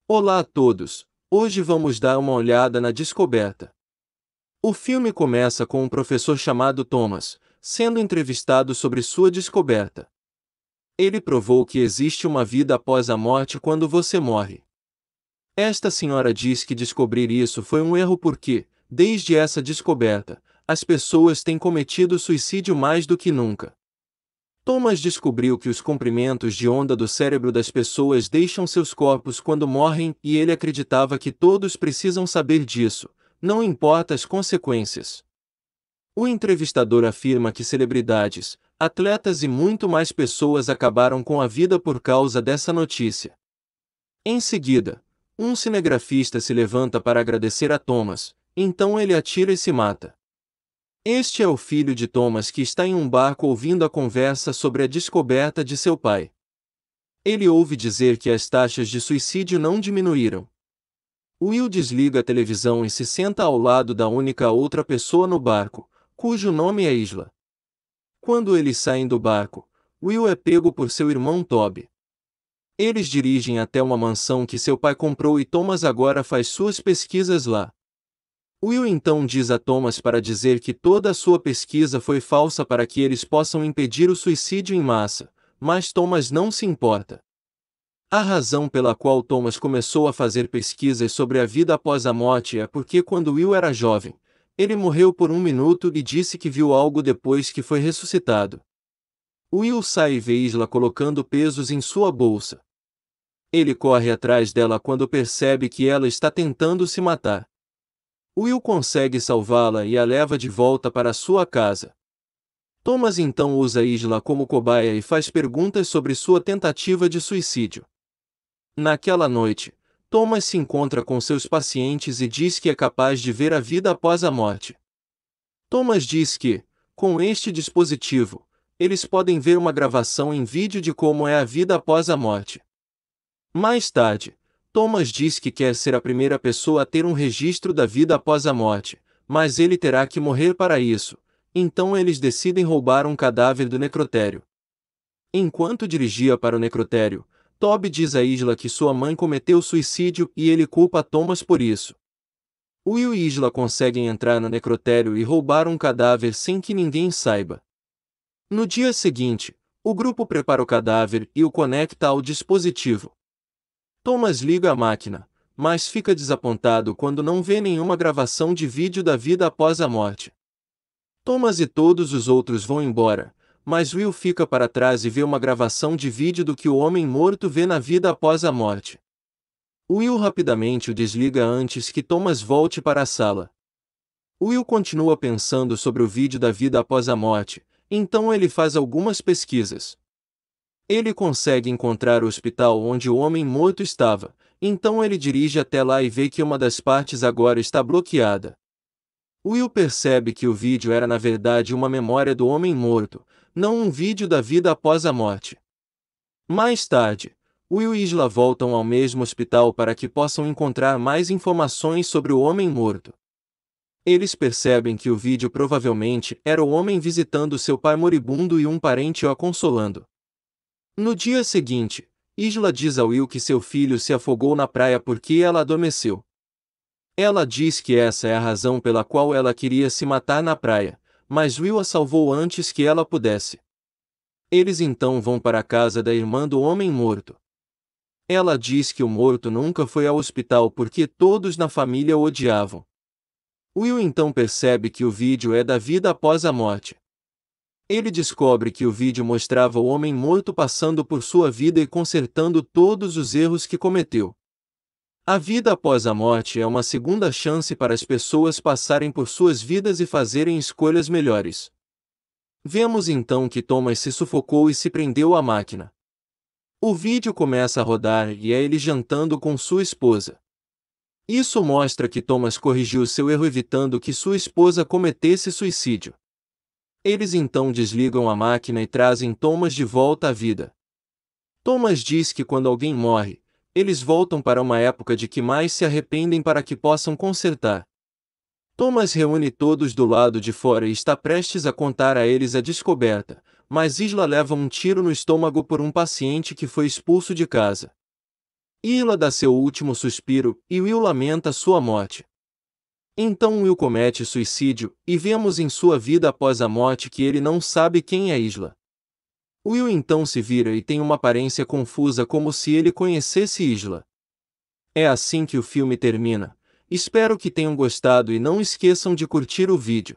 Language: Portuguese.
Olá a todos! Hoje vamos dar uma olhada na descoberta. O filme começa com um professor chamado Thomas, sendo entrevistado sobre sua descoberta. Ele provou que existe uma vida após a morte quando você morre. Esta senhora diz que descobrir isso foi um erro porque, desde essa descoberta, as pessoas têm cometido suicídio mais do que nunca. Thomas descobriu que os comprimentos de onda do cérebro das pessoas deixam seus corpos quando morrem e ele acreditava que todos precisam saber disso, não importa as consequências. O entrevistador afirma que celebridades, atletas e muito mais pessoas acabaram com a vida por causa dessa notícia. Em seguida, um cinegrafista se levanta para agradecer a Thomas, então ele atira e se mata. Este é o filho de Thomas que está em um barco ouvindo a conversa sobre a descoberta de seu pai. Ele ouve dizer que as taxas de suicídio não diminuíram. Will desliga a televisão e se senta ao lado da única outra pessoa no barco, cujo nome é Isla. Quando eles saem do barco, Will é pego por seu irmão Toby. Eles dirigem até uma mansão que seu pai comprou e Thomas agora faz suas pesquisas lá. Will então diz a Thomas para dizer que toda a sua pesquisa foi falsa para que eles possam impedir o suicídio em massa, mas Thomas não se importa. A razão pela qual Thomas começou a fazer pesquisas sobre a vida após a morte é porque quando Will era jovem, ele morreu por um minuto e disse que viu algo depois que foi ressuscitado. Will sai e vê Isla colocando pesos em sua bolsa. Ele corre atrás dela quando percebe que ela está tentando se matar. Will consegue salvá-la e a leva de volta para sua casa. Thomas então usa Isla como cobaia e faz perguntas sobre sua tentativa de suicídio. Naquela noite, Thomas se encontra com seus pacientes e diz que é capaz de ver a vida após a morte. Thomas diz que, com este dispositivo, eles podem ver uma gravação em vídeo de como é a vida após a morte. Mais tarde, Thomas diz que quer ser a primeira pessoa a ter um registro da vida após a morte, mas ele terá que morrer para isso, então eles decidem roubar um cadáver do necrotério. Enquanto dirigia para o necrotério, Toby diz a Isla que sua mãe cometeu suicídio e ele culpa Thomas por isso. Will e Isla conseguem entrar no necrotério e roubar um cadáver sem que ninguém saiba. No dia seguinte, o grupo prepara o cadáver e o conecta ao dispositivo. Thomas liga a máquina, mas fica desapontado quando não vê nenhuma gravação de vídeo da vida após a morte. Thomas e todos os outros vão embora, mas Will fica para trás e vê uma gravação de vídeo do que o homem morto vê na vida após a morte. Will rapidamente o desliga antes que Thomas volte para a sala. Will continua pensando sobre o vídeo da vida após a morte, então ele faz algumas pesquisas. Ele consegue encontrar o hospital onde o homem morto estava, então ele dirige até lá e vê que uma das partes agora está bloqueada. Will percebe que o vídeo era na verdade uma memória do homem morto, não um vídeo da vida após a morte. Mais tarde, Will e Isla voltam ao mesmo hospital para que possam encontrar mais informações sobre o homem morto. Eles percebem que o vídeo provavelmente era o homem visitando seu pai moribundo e um parente o consolando. No dia seguinte, Isla diz a Will que seu filho se afogou na praia porque ela adormeceu. Ela diz que essa é a razão pela qual ela queria se matar na praia, mas Will a salvou antes que ela pudesse. Eles então vão para a casa da irmã do homem morto. Ela diz que o morto nunca foi ao hospital porque todos na família o odiavam. Will então percebe que o vídeo é da vida após a morte. Ele descobre que o vídeo mostrava o homem morto passando por sua vida e consertando todos os erros que cometeu. A vida após a morte é uma segunda chance para as pessoas passarem por suas vidas e fazerem escolhas melhores. Vemos então que Thomas se sufocou e se prendeu à máquina. O vídeo começa a rodar e é ele jantando com sua esposa. Isso mostra que Thomas corrigiu seu erro evitando que sua esposa cometesse suicídio. Eles então desligam a máquina e trazem Thomas de volta à vida. Thomas diz que quando alguém morre, eles voltam para uma época de que mais se arrependem para que possam consertar. Thomas reúne todos do lado de fora e está prestes a contar a eles a descoberta, mas Isla leva um tiro no estômago por um paciente que foi expulso de casa. Isla dá seu último suspiro, e Will lamenta sua morte. Então Will comete suicídio, e vemos em sua vida após a morte que ele não sabe quem é Isla. Will então se vira e tem uma aparência confusa como se ele conhecesse Isla. É assim que o filme termina. Espero que tenham gostado e não esqueçam de curtir o vídeo.